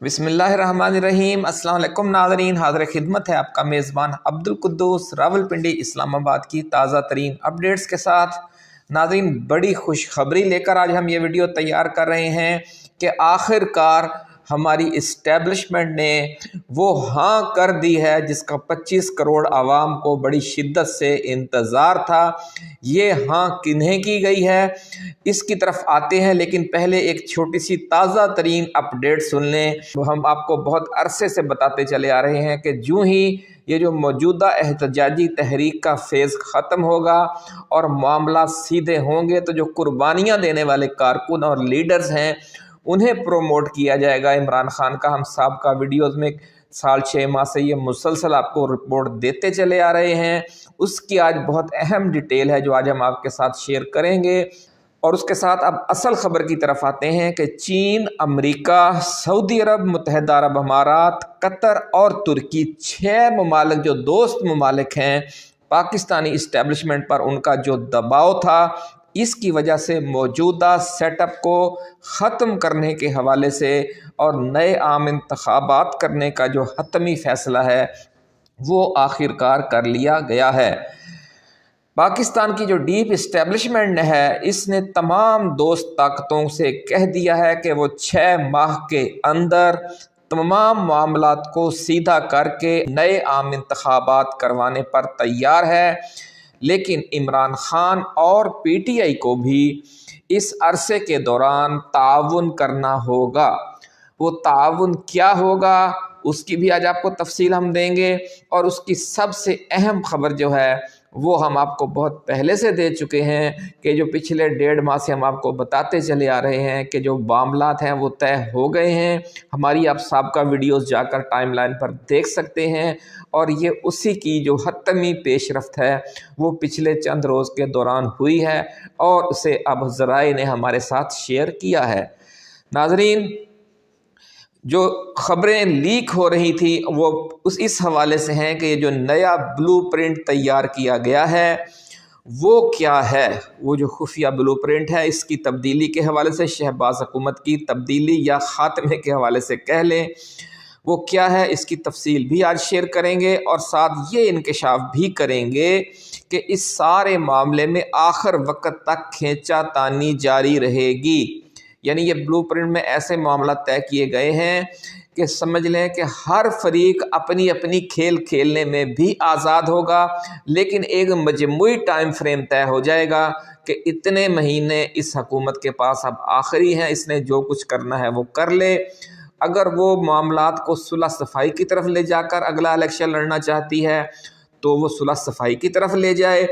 بسم اللہ الرحمن الرحیم۔ السلام علیکم ناظرین، حاضر خدمت ہے آپ کا میزبان عبدالقدوس راولپنڈی اسلام آباد کی تازہ ترین اپڈیٹس کے ساتھ۔ ناظرین، بڑی خوشخبری لے کر آج ہم یہ ویڈیو تیار کر رہے ہیں کہ آخر کار ہماری اسٹیبلشمنٹ نے وہ ہاں کر دی ہے جس کا 25 کروڑ عوام کو بڑی شدت سے انتظار تھا۔ یہ ہاں کنہیں کی گئی ہے، اس کی طرف آتے ہیں، لیکن پہلے ایک چھوٹی سی تازہ ترین اپڈیٹ سن لیں۔ ہم آپ کو بہت عرصے سے بتاتے چلے آ رہے ہیں کہ جو ہی یہ جو موجودہ احتجاجی تحریک کا فیز ختم ہوگا اور معاملات سیدھے ہوں گے تو جو قربانیاں دینے والے کارکن اور لیڈرز ہیں انہیں پروموٹ کیا جائے گا۔ عمران خان کا ہم سابقہ ویڈیوز میں سال 6 ماہ سے یہ مسلسل آپ کو رپورٹ دیتے چلے آ رہے ہیں، اس کی آج بہت اہم ڈیٹیل ہے جو آج ہم آپ کے ساتھ شیئر کریں گے۔ اور اس کے ساتھ اب اصل خبر کی طرف آتے ہیں کہ چین، امریکہ، سعودی عرب، متحدہ عرب امارات، قطر اور ترکی، 6 ممالک جو دوست ممالک ہیں پاکستانی اسٹیبلشمنٹ پر، ان کا جو دباؤ تھا اس کی وجہ سے موجودہ سیٹ اپ کو ختم کرنے کے حوالے سے اور نئے عام انتخابات کرنے کا جو حتمی فیصلہ ہے وہ آخر کار کر لیا گیا ہے۔ پاکستان کی جو ڈیپ اسٹیبلشمنٹ ہے اس نے تمام دوست طاقتوں سے کہہ دیا ہے کہ وہ 6 ماہ کے اندر تمام معاملات کو سیدھا کر کے نئے عام انتخابات کروانے پر تیار ہے، لیکن عمران خان اور پی ٹی آئی کو بھی اس عرصے کے دوران تعاون کرنا ہوگا۔ وہ تعاون کیا ہوگا اس کی بھی آج آپ کو تفصیل ہم دیں گے، اور اس کی سب سے اہم خبر جو ہے وہ ہم آپ کو بہت پہلے سے دے چکے ہیں کہ جو پچھلے 1.5 ماہ سے ہم آپ کو بتاتے چلے آ رہے ہیں کہ جو معاملات ہیں وہ طے ہو گئے ہیں۔ ہماری آپ سابقہ ویڈیوز جا کر ٹائم لائن پر دیکھ سکتے ہیں، اور یہ اسی کی جو حتمی پیش رفت ہے وہ پچھلے چند روز کے دوران ہوئی ہے، اور اسے اب ذرائع نے ہمارے ساتھ شیئر کیا ہے۔ ناظرین، جو خبریں لیک ہو رہی تھی وہ اس حوالے سے ہیں کہ یہ جو نیا بلو پرنٹ تیار کیا گیا ہے وہ کیا ہے۔ وہ جو خفیہ بلو پرنٹ ہے اس کی تبدیلی کے حوالے سے، شہباز حکومت کی تبدیلی یا خاتمے کے حوالے سے کہہ لیں، وہ کیا ہے اس کی تفصیل بھی آج شیئر کریں گے، اور ساتھ یہ انکشاف بھی کریں گے کہ اس سارے معاملے میں آخر وقت تک کھینچا تانی جاری رہے گی۔ یعنی یہ بلو پرنٹ میں ایسے معاملات طے کیے گئے ہیں کہ سمجھ لیں کہ ہر فریق اپنی اپنی کھیل کھیلنے میں بھی آزاد ہوگا، لیکن ایک مجموعی ٹائم فریم طے ہو جائے گا کہ اتنے مہینے اس حکومت کے پاس اب آخری ہیں، اس نے جو کچھ کرنا ہے وہ کر لے۔ اگر وہ معاملات کو صلح صفائی کی طرف لے جا کر اگلا الیکشن لڑنا چاہتی ہے تو وہ صلح صفائی کی طرف لے جائے،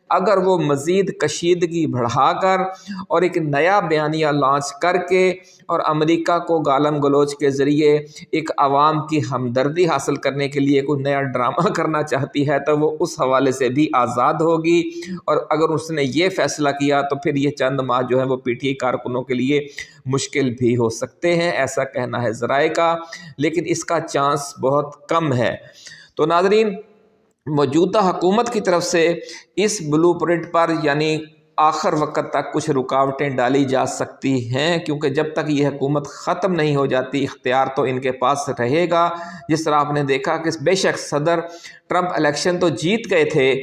اگر وہ مزید کشیدگی بڑھا کر اور ایک نیا بیانیہ لانچ کر کے اور امریکہ کو گالم گلوچ کے ذریعے ایک عوام کی ہمدردی حاصل کرنے کے لیے کوئی نیا ڈرامہ کرنا چاہتی ہے تو وہ اس حوالے سے بھی آزاد ہوگی۔ اور اگر اس نے یہ فیصلہ کیا تو پھر یہ چند ماہ جو ہے وہ پی ٹی آئی کارکنوں کے لیے مشکل بھی ہو سکتے ہیں، ایسا کہنا ہے ذرائع کا، لیکن اس کا چانس بہت کم ہے۔ تو ناظرین، موجودہ حکومت کی طرف سے اس بلو پرنٹ پر یعنی آخر وقت تک کچھ رکاوٹیں ڈالی جا سکتی ہیں، کیونکہ جب تک یہ حکومت ختم نہیں ہو جاتی اختیار تو ان کے پاس رہے گا۔ جس طرح آپ نے دیکھا کہ بے شک صدر ٹرمپ الیکشن تو جیت گئے تھے،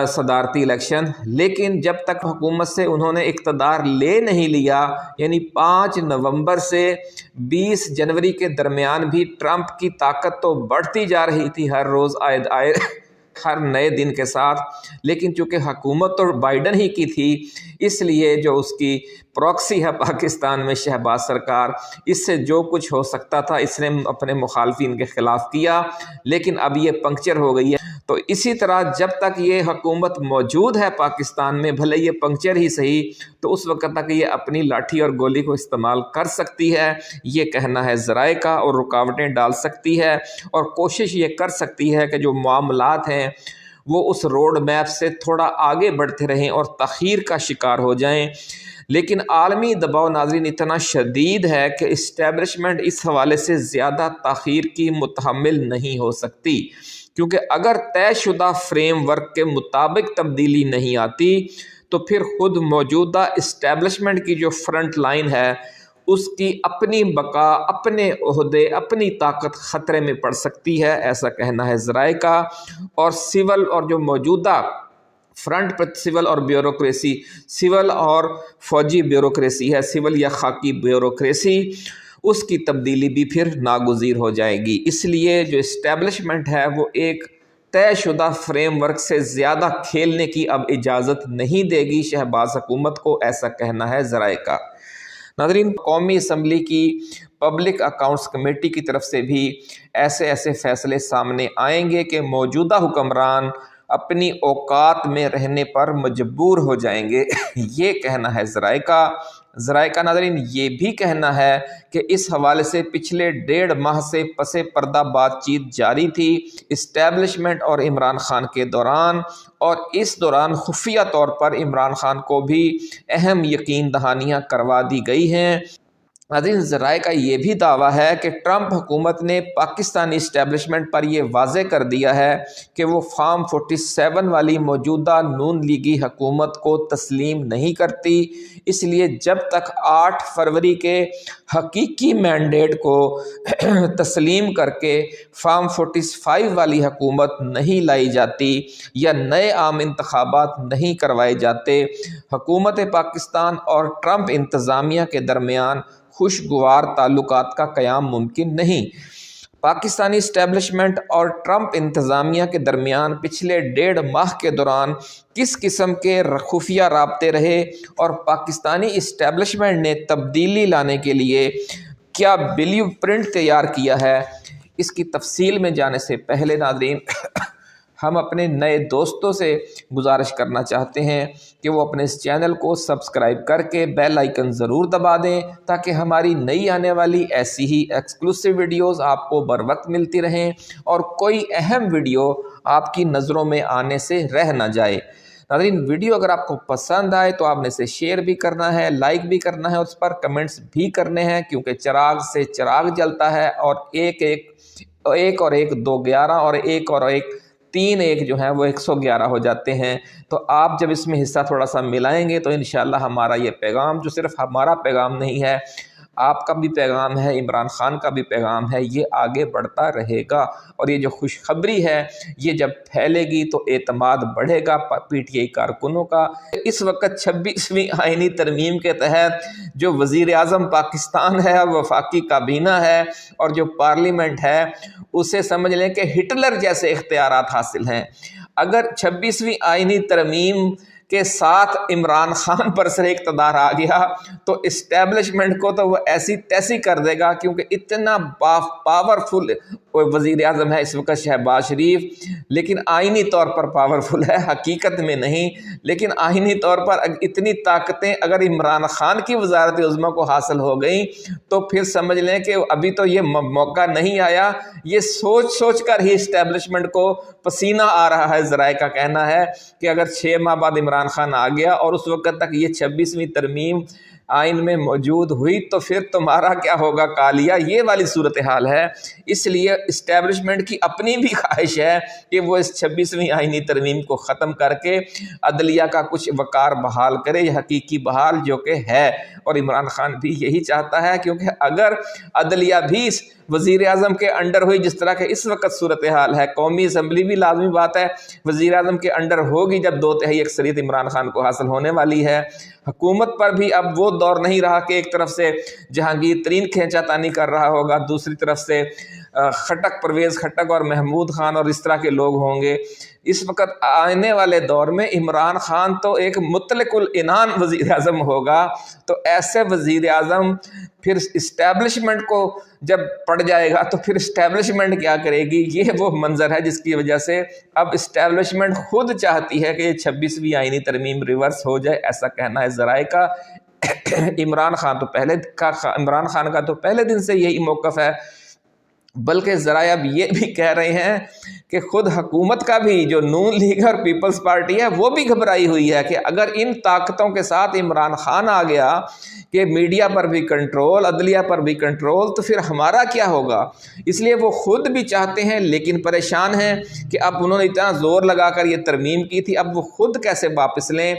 صدارتی الیکشن، لیکن جب تک حکومت سے انہوں نے اقتدار لے نہیں لیا، یعنی 5 نومبر سے 20 جنوری کے درمیان بھی ٹرمپ کی طاقت تو بڑھتی جا رہی تھی ہر روز آئے ہر نئے دن کے ساتھ، لیکن چونکہ حکومت تو بائیڈن ہی کی تھی اس لیے جو اس کی پراکسی ہے پاکستان میں شہباز سرکار، اس سے جو کچھ ہو سکتا تھا اس نے اپنے مخالفین کے خلاف کیا، لیکن اب یہ پنکچر ہو گئی ہے۔ تو اسی طرح جب تک یہ حکومت موجود ہے پاکستان میں، بھلے یہ پنکچر ہی صحیح، تو اس وقت تک یہ اپنی لاٹھی اور گولی کو استعمال کر سکتی ہے، یہ کہنا ہے ذرائع کا، اور رکاوٹیں ڈال سکتی ہے اور کوشش یہ کر سکتی ہے کہ جو معاملات ہیں وہ اس روڈ میپ سے تھوڑا آگے بڑھتے رہیں اور تاخیر کا شکار ہو جائیں۔ لیکن عالمی دباؤ ناظرین اتنا شدید ہے کہ اسٹیبلشمنٹ اس حوالے سے زیادہ تاخیر کی متحمل نہیں ہو سکتی، کیونکہ اگر طے شدہ فریم ورک کے مطابق تبدیلی نہیں آتی تو پھر خود موجودہ اسٹیبلشمنٹ کی جو فرنٹ لائن ہے اس کی اپنی بقا، اپنے عہدے، اپنی طاقت خطرے میں پڑ سکتی ہے، ایسا کہنا ہے ذرائع کا۔ اور سول اور جو موجودہ فرنٹ پر سول اور بیوروکریسی، سول اور فوجی بیوروکریسی ہے، سول یا خاکی بیوروکریسی، اس کی تبدیلی بھی پھر ناگزیر ہو جائے گی۔ اس لیے جو اسٹیبلشمنٹ ہے وہ ایک طے شدہ فریم ورک سے زیادہ کھیلنے کی اب اجازت نہیں دے گی شہباز حکومت کو، ایسا کہنا ہے ذرائع کا۔ ناظرین، قومی اسمبلی کی پبلک اکاؤنٹس کمیٹی کی طرف سے بھی ایسے فیصلے سامنے آئیں گے کہ موجودہ حکمران اپنی اوقات میں رہنے پر مجبور ہو جائیں گے، یہ کہنا ہے ذرائع کا۔ ذرائع کا ناظرین یہ بھی کہنا ہے کہ اس حوالے سے پچھلے 1.5 ماہ سے پس پردہ بات چیت جاری تھی اسٹیبلشمنٹ اور عمران خان کے دوران، اور اس دوران خفیہ طور پر عمران خان کو بھی اہم یقین دہانیاں کروا دی گئی ہیں۔ ناظرین، ذرائع کا یہ بھی دعویٰ ہے کہ ٹرمپ حکومت نے پاکستانی اسٹیبلشمنٹ پر یہ واضح کر دیا ہے کہ وہ فارم 47 والی موجودہ نون لیگی حکومت کو تسلیم نہیں کرتی، اس لیے جب تک 8 فروری کے حقیقی مینڈیٹ کو تسلیم کر کے فارم 45 والی حکومت نہیں لائی جاتی یا نئے عام انتخابات نہیں کروائے جاتے، حکومت پاکستان اور ٹرمپ انتظامیہ کے درمیان خوشگوار تعلقات کا قیام ممکن نہیں۔ پاکستانی اسٹیبلشمنٹ اور ٹرمپ انتظامیہ کے درمیان پچھلے 1.5 ماہ کے دوران کس قسم کے خفیہ رابطے رہے اور پاکستانی اسٹیبلشمنٹ نے تبدیلی لانے کے لیے کیا بلیو پرنٹ تیار کیا ہے، اس کی تفصیل میں جانے سے پہلے ناظرین ہم اپنے نئے دوستوں سے گزارش کرنا چاہتے ہیں کہ وہ اپنے اس چینل کو سبسکرائب کر کے بیل آئیکن ضرور دبا دیں تاکہ ہماری نئی آنے والی ایسی ہی ایکسکلوسیو ویڈیوز آپ کو بر وقت ملتی رہیں اور کوئی اہم ویڈیو آپ کی نظروں میں آنے سے رہ نہ جائے۔ ناظرین، ویڈیو اگر آپ کو پسند آئے تو آپ نے اسے شیئر بھی کرنا ہے، لائک بھی کرنا ہے، اور اس پر کمنٹس بھی کرنے ہیں، کیونکہ چراغ سے چراغ جلتا ہے اور ایک اور ایک 211 اور ایک اور ایک 3 جو ہیں وہ 111 ہو جاتے ہیں۔ تو آپ جب اس میں حصہ تھوڑا سا ملائیں گے تو انشاءاللہ ہمارا یہ پیغام، جو صرف ہمارا پیغام نہیں ہے، آپ کا بھی پیغام ہے، عمران خان کا بھی پیغام ہے، یہ آگے بڑھتا رہے گا، اور یہ جو خوشخبری ہے یہ جب پھیلے گی تو اعتماد بڑھے گا پی ٹی آئی کارکنوں کا۔ اس وقت 26ویں آئینی ترمیم کے تحت جو وزیر اعظم پاکستان ہے، وفاقی کابینہ ہے اور جو پارلیمنٹ ہے، اسے سمجھ لیں کہ ہٹلر جیسے اختیارات حاصل ہیں۔ اگر 26ویں آئینی ترمیم کے ساتھ عمران خان پر سر اقتدار آ گیا تو اسٹیبلشمنٹ کو تو وہ ایسی تیسی کر دے گا، کیونکہ اتنا پاورفل وزیر اعظم ہے اس وقت شہباز شریف، لیکن آئینی طور پر پاورفل ہے، حقیقت میں نہیں، لیکن آئینی طور پر اتنی طاقتیں اگر عمران خان کی وزارت عظمیٰ کو حاصل ہو گئیں تو پھر سمجھ لیں کہ ابھی تو یہ موقع نہیں آیا، یہ سوچ کر ہی اسٹیبلشمنٹ کو پسینہ آ رہا ہے۔ ذرائع کا کہنا ہے کہ اگر 6 ماہ بعد عمران خان آ گیا اور اس وقت تک یہ 26ویں ترمیم آئین میں موجود ہوئی تو پھر تمہارا کیا ہوگا کالیا، یہ والی صورتحال ہے۔ اس لیے اسٹیبلشمنٹ کی اپنی بھی خواہش ہے کہ وہ اس 26ویں آئینی ترمیم کو ختم کر کے عدلیہ کا کچھ وقار بحال کرے، یا حقیقی بحال جو کہ ہے، اور عمران خان بھی یہی چاہتا ہے، کیونکہ اگر عدلیہ بھی وزیر اعظم کے انڈر ہوئی جس طرح کہ اس وقت صورتحال ہے، قومی اسمبلی بھی لازمی بات ہے وزیر اعظم کے انڈر ہوگی جب 2/3 اکثریت عمران خان کو حاصل ہونے والی ہے۔ حکومت پر بھی اب وہ دور نہیں رہا کہ ایک طرف سے جہانگیر ترین کھینچا تانی کر رہا ہوگا، دوسری طرف سے خٹک، پرویز خٹک اور محمود خان اور اس طرح کے لوگ ہوں گے۔ اس وقت آنے والے دور میں عمران خان تو ایک مطلق العنان وزیر اعظم ہوگا، تو ایسے وزیر اعظم پھر اسٹیبلشمنٹ کو جب پڑ جائے گا تو پھر اسٹیبلشمنٹ کیا کرے گی، یہ وہ منظر ہے جس کی وجہ سے اب اسٹیبلشمنٹ خود چاہتی ہے کہ یہ 26ویں آئینی ترمیم ریورس ہو جائے، ایسا کہنا ہے ذرائع کا۔ عمران خان کا تو پہلے دن سے یہی موقف ہے، بلکہ ذرائع اب یہ بھی کہہ رہے ہیں کہ خود حکومت کا بھی جو نون لیگ اور پیپلز پارٹی ہے وہ بھی گھبرائی ہوئی ہے کہ اگر ان طاقتوں کے ساتھ عمران خان آ گیا کہ میڈیا پر بھی کنٹرول، عدلیہ پر بھی کنٹرول، تو پھر ہمارا کیا ہوگا۔ اس لیے وہ خود بھی چاہتے ہیں لیکن پریشان ہیں کہ اب انہوں نے اتنا زور لگا کر یہ ترمیم کی تھی، اب وہ خود کیسے واپس لیں۔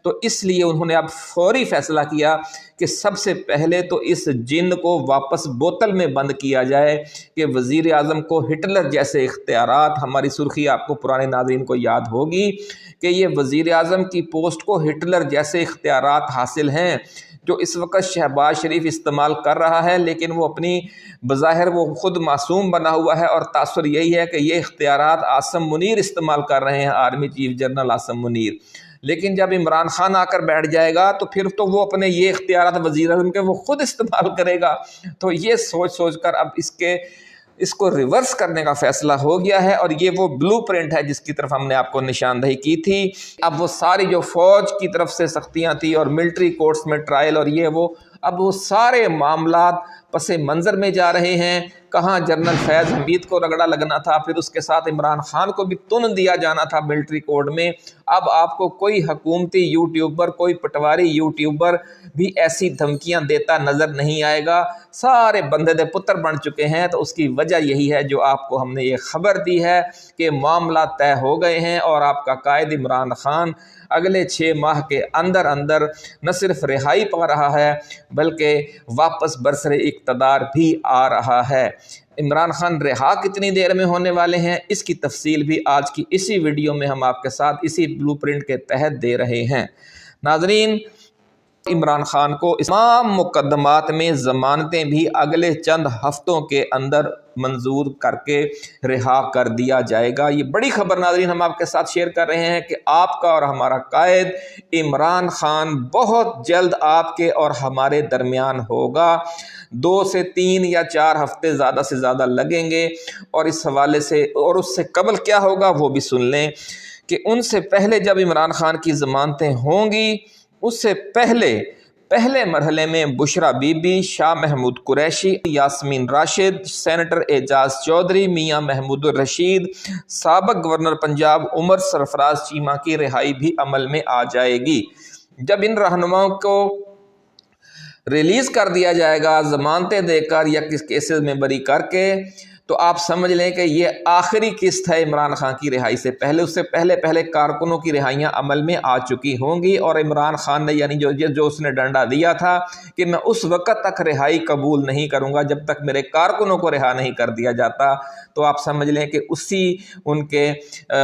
تو اس لیے انہوں نے اب فوری فیصلہ کیا کہ سب سے پہلے تو اس جن کو واپس بوتل میں بند کیا جائے کہ وزیر اعظم کو ہٹلر جیسے اختیارات، ہماری سرخی آپ کو پرانے ناظرین کو یاد ہوگی کہ یہ وزیر اعظم کی پوسٹ کو ہٹلر جیسے اختیارات حاصل ہیں جو اس وقت شہباز شریف استعمال کر رہا ہے، لیکن وہ اپنی بظاہر وہ خود معصوم بنا ہوا ہے، اور تاثر یہی ہے کہ یہ اختیارات عاصم منیر استعمال کر رہے ہیں، army chief general Asim Munir. لیکن جب عمران خان آ کر بیٹھ جائے گا تو پھر تو وہ اپنے یہ اختیارات وزیر اعظم کے وہ خود استعمال کرے گا۔ تو یہ سوچ کر اب اس کو ریورس کرنے کا فیصلہ ہو گیا ہے، اور یہ وہ بلو پرنٹ ہے جس کی طرف ہم نے آپ کو نشاندہی کی تھی۔ اب وہ ساری جو فوج کی طرف سے سختیاں تھی اور ملٹری کورٹس میں ٹرائل اور یہ وہ، اب وہ سارے معاملات پس منظر میں جا رہے ہیں۔ کہاں جنرل فیض حمید کو رگڑا لگنا تھا، پھر اس کے ساتھ عمران خان کو بھی تن دیا جانا تھا ملٹری کوڈ میں۔ اب آپ کو کوئی حکومتی یوٹیوبر، کوئی پٹواری یوٹیوبر بھی ایسی دھمکیاں دیتا نظر نہیں آئے گا، سارے بندے دے پتر بن چکے ہیں۔ تو اس کی وجہ یہی ہے جو آپ کو ہم نے یہ خبر دی ہے کہ معاملات طے ہو گئے ہیں، اور آپ کا قائد عمران خان اگلے 6 ماہ کے اندر اندر نہ صرف رہائی پا رہا ہے بلکہ واپس برسر اقتدار بھی آ رہا ہے۔ عمران خان رہا کتنی دیر میں ہونے والے ہیں، اس کی تفصیل بھی آج کی اسی ویڈیو میں ہم آپ کے ساتھ اسی بلو پرنٹ کے تحت دے رہے ہیں۔ ناظرین، عمران خان کو تمام مقدمات میں ضمانتیں بھی اگلے چند ہفتوں کے اندر منظور کر کے رہا کر دیا جائے گا۔ یہ بڑی خبر ناظرین ہم آپ کے ساتھ شیئر کر رہے ہیں کہ آپ کا اور ہمارا قائد عمران خان بہت جلد آپ کے اور ہمارے درمیان ہوگا۔ 2 سے 3 یا 4 ہفتے زیادہ سے زیادہ لگیں گے، اور اس حوالے سے اور اس سے قبل کیا ہوگا وہ بھی سن لیں کہ ان سے پہلے جب عمران خان کی ضمانتیں ہوں گی، اس سے پہلے مرحلے میں بشرا بی بی، شاہ محمود قریشی، یاسمین راشد، سینیٹر اعجاز چودھری، میاں محمود الرشید، سابق گورنر پنجاب عمر سرفراز چیمہ کی رہائی بھی عمل میں آ جائے گی۔ جب ان رہنماؤں کو ریلیز کر دیا جائے گا ضمانتیں دے کر یا کس کیسز میں بری کر کے، تو آپ سمجھ لیں کہ یہ آخری قسط ہے عمران خان کی رہائی سے پہلے۔ اس سے پہلے کارکنوں کی رہائیاں عمل میں آ چکی ہوں گی، اور عمران خان نے یعنی جو اس نے ڈنڈا دیا تھا کہ میں اس وقت تک رہائی قبول نہیں کروں گا جب تک میرے کارکنوں کو رہا نہیں کر دیا جاتا، تو آپ سمجھ لیں کہ اسی ان کے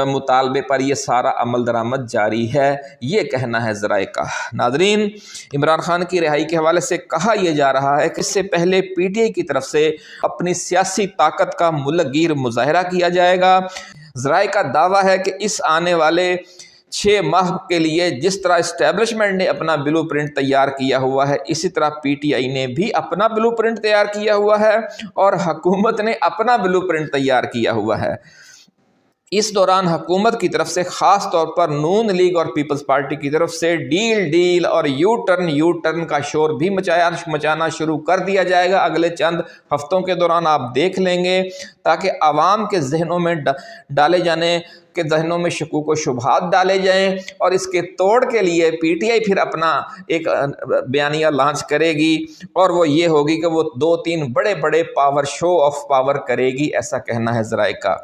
مطالبے پر یہ سارا عمل درآمد جاری ہے، یہ کہنا ہے ذرائع کا۔ ناظرین، عمران خان کی رہائی کے حوالے سے کہا یہ جا رہا ہے کہ اس سے پہلے پی ٹی آئی کی طرف سے اپنی سیاسی طاقت کا ملک گیر مظاہرہ کیا جائے گا۔ ذرائع کا دعویٰ ہے کہ اس آنے والے 6 ماہ کے لیے جس طرح اسٹیبلشمنٹ نے اپنا بلو پرنٹ تیار کیا ہوا ہے، اسی طرح پی ٹی آئی نے بھی اپنا بلو پرنٹ تیار کیا ہوا ہے، اور حکومت نے اپنا بلو پرنٹ تیار کیا ہوا ہے۔ اس دوران حکومت کی طرف سے خاص طور پر نون لیگ اور پیپلز پارٹی کی طرف سے ڈیل اور یو ٹرن کا شور بھی مچانا شروع کر دیا جائے گا اگلے چند ہفتوں کے دوران۔ آپ دیکھ لیں گے تاکہ عوام کے ذہنوں میں ڈالے جانے کے ذہنوں میں شکوک و شبہات ڈالے جائیں، اور اس کے توڑ کے لیے پی ٹی آئی پھر اپنا ایک بیانیہ لانچ کرے گی، اور وہ یہ ہوگی کہ وہ 2-3 بڑے پاور شو آف پاور کرے گی، ایسا کہنا ہے ذرائع کا۔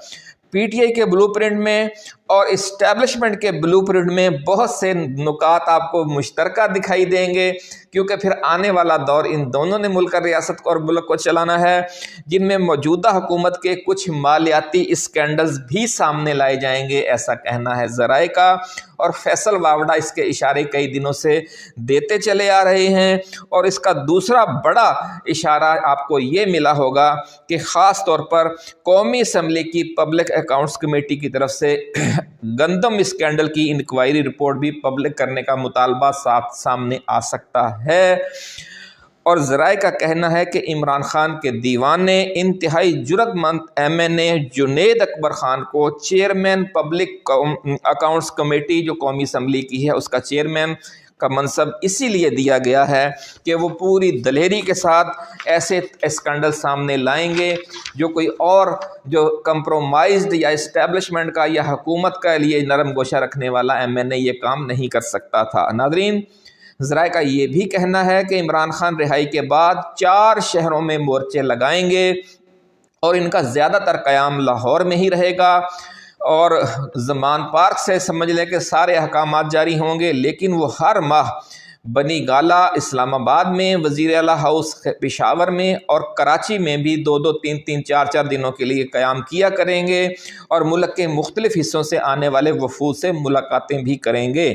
پی ٹی آئی کے بلو پرنٹ میں اور اسٹیبلشمنٹ کے بلو پرنٹ میں بہت سے نکات آپ کو مشترکہ دکھائی دیں گے، کیونکہ پھر آنے والا دور ان دونوں نے ملک اور ریاست کو اور ملک کو چلانا ہے، جن میں موجودہ حکومت کے کچھ مالیاتی اسکینڈلز بھی سامنے لائے جائیں گے، ایسا کہنا ہے ذرائع کا۔ اور فیصل واوڈا اس کے اشارے کئی دنوں سے دیتے چلے آ رہے ہیں، اور اس کا دوسرا بڑا اشارہ آپ کو یہ ملا ہوگا کہ خاص طور پر قومی اسمبلی کی پبلک اکاؤنٹس کمیٹی کی طرف سے گندم اسکینڈل کی انکوائری رپورٹ بھی پبلک کرنے کا مطالبہ سامنے آ سکتا ہے۔ اور ذرائع کا کہنا ہے کہ عمران خان کے دیوان نے انتہائی جرأت مند ایم این اے جنید اکبر خان کو چیئرمین پبلک اکاؤنٹس کمیٹی جو قومی اسمبلی کی ہے اس کا چیئرمین کا منصب اسی لیے دیا گیا ہے کہ وہ پوری دلیری کے ساتھ ایسے اسکینڈل سامنے لائیں گے جو کوئی اور جو کمپرومائزڈ یا اسٹیبلشمنٹ کا یا حکومت کا لیے نرم گوشہ رکھنے والا ایم این اے یہ کام نہیں کر سکتا تھا۔ ناظرین، ذرائع کا یہ بھی کہنا ہے کہ عمران خان رہائی کے بعد 4 شہروں میں مورچے لگائیں گے، اور ان کا زیادہ تر قیام لاہور میں ہی رہے گا، اور زمان پارک سے سمجھ لیں کہ سارے احکامات جاری ہوں گے، لیکن وہ ہر ماہ بنی گالا اسلام آباد میں، وزیر اعلیٰ ہاؤس پشاور میں اور کراچی میں بھی 2-2 3-3 4-4 دنوں کے لیے قیام کیا کریں گے اور ملک کے مختلف حصوں سے آنے والے وفود سے ملاقاتیں بھی کریں گے۔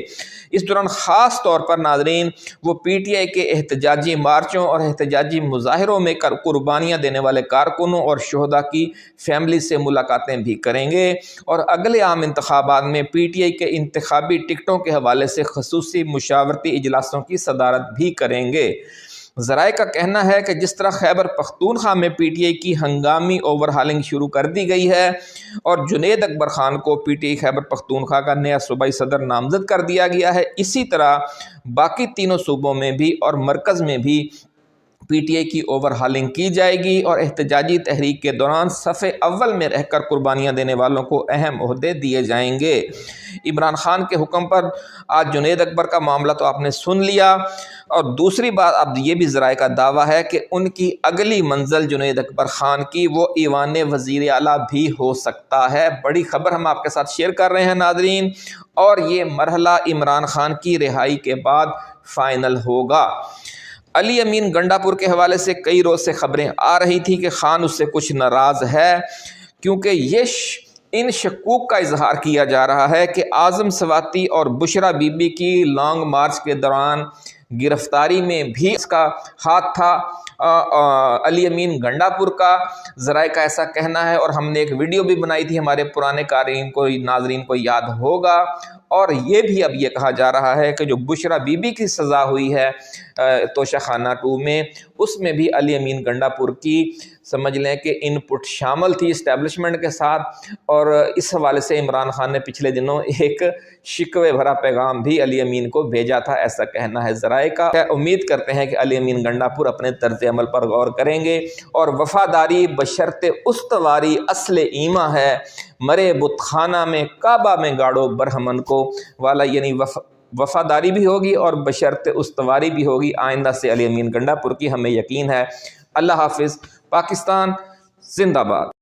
اس دوران خاص طور پر ناظرین وہ پی ٹی آئی کے احتجاجی مارچوں اور احتجاجی مظاہروں میں قربانیاں دینے والے کارکنوں اور شہداء کی فیملی سے ملاقاتیں بھی کریں گے اور اگلے عام انتخابات میں پی ٹی آئی کے انتخابی ٹکٹوں کے حوالے سے خصوصی مشاورتی اجلاسوں کی صدارت بھی کریں گے۔ ذرائع کا کہنا ہے کہ جس طرح خیبر پختونخوا میں پی ٹی آئی کی ہنگامی اوور ہالنگ شروع کر دی گئی ہے اور جنید اکبر خان کو P T I Khyber Pakhtunkhwa کا نیا صوبائی صدر نامزد کر دیا گیا ہے، اسی طرح باقی تینوں صوبوں میں بھی اور مرکز میں بھی پی ٹی آئی کی اوور ہالنگ کی جائے گی اور احتجاجی تحریک کے دوران صف اول میں رہ کر قربانیاں دینے والوں کو اہم عہدے دیے جائیں گے۔ عمران خان کے حکم پر آج جنید اکبر کا معاملہ تو آپ نے سن لیا، اور دوسری بات اب یہ بھی ذرائع کا دعویٰ ہے کہ ان کی اگلی منزل جنید اکبر خان کی وہ ایوان وزیر اعلیٰ بھی ہو سکتا ہے۔ بڑی خبر ہم آپ کے ساتھ شیئر کر رہے ہیں ناظرین، اور یہ مرحلہ عمران خان کی رہائی کے بعد فائنل ہوگا۔ علی امین گنڈا پور کے حوالے سے کئی روز سے خبریں آ رہی تھی کہ خان اس سے کچھ ناراض ہے، کیونکہ ان شکوک کا اظہار کیا جا رہا ہے کہ اعظم سواتی اور بشرا بی بی کی لانگ مارچ کے دوران گرفتاری میں بھی اس کا ہاتھ تھا علی امین گنڈا پور کا۔ ذرائع کا ایسا کہنا ہے، اور ہم نے ایک ویڈیو بھی بنائی تھی، ہمارے پرانے قارئین کو ناظرین کو یاد ہوگا، اور یہ بھی اب یہ کہا جا رہا ہے کہ جو بشرا بی بی کی سزا ہوئی ہے توشہ خانہ 2 میں، اس میں بھی علی امین گنڈا پور کی سمجھ لیں کہ ان پٹ شامل تھی اسٹیبلشمنٹ کے ساتھ، اور اس حوالے سے عمران خان نے پچھلے دنوں ایک شکوے بھرا پیغام بھی علی امین کو بھیجا تھا، ایسا کہنا ہے ذرائع کا۔ امید کرتے ہیں کہ علی امین گنڈا پور اپنے طرز عمل پر غور کریں گے، اور وفاداری بشرط استواری اصل ایماں ہے، مرے بت خانہ میں کعبہ میں گاڑو برہمن کو والا، یعنی وفاداری بھی ہوگی اور بشرط استواری بھی ہوگی آئندہ سے علی امین گنڈا پور کی، ہمیں یقین ہے۔ اللہ حافظ۔ پاکستان زندہ باد۔